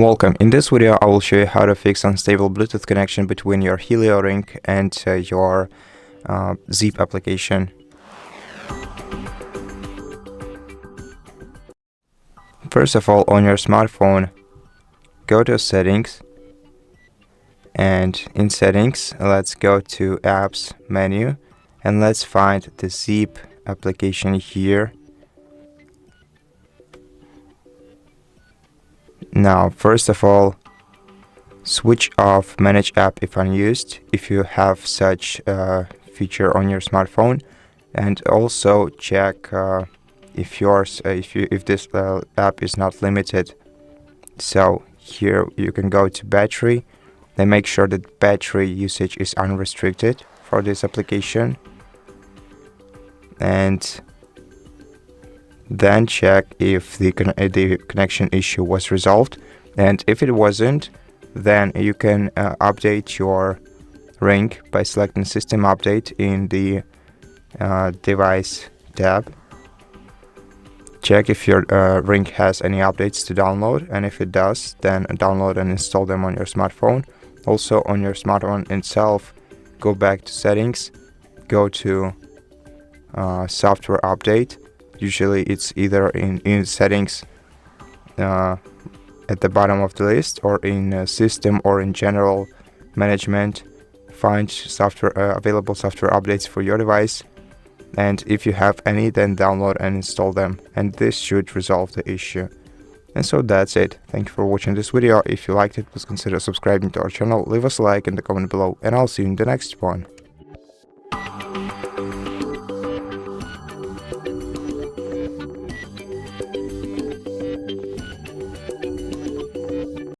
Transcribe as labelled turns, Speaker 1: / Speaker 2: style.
Speaker 1: Welcome. In this video, I will show you how to fix unstable Bluetooth connection between your Helio Ring and your zip application. First of all, on your smartphone, go to Settings, and in Settings, let's go to Apps menu, and let's find the zip application here. Now, first of all, switch off Manage App if unused if you have such feature on your smartphone, and also check if this app is not limited. So here you can go to Battery, then make sure that battery usage is unrestricted for this application, and then check if the connection issue was resolved, and if it wasn't, then you can update your ring by selecting System Update in the Device tab. Check if your ring has any updates to download, and if it does, then download and install them on your smartphone. Also on your smartphone itself, go back to Settings, go to Software Update. Usually it's either in Settings at the bottom of the list, or in System, or in General Management. Find available software updates for your device, and if you have any, then download and install them, and this should resolve the issue. And so that's it. Thank you for watching this video. If you liked it, please consider subscribing to our channel, leave us a like in the comment below, and I'll see you in the next one.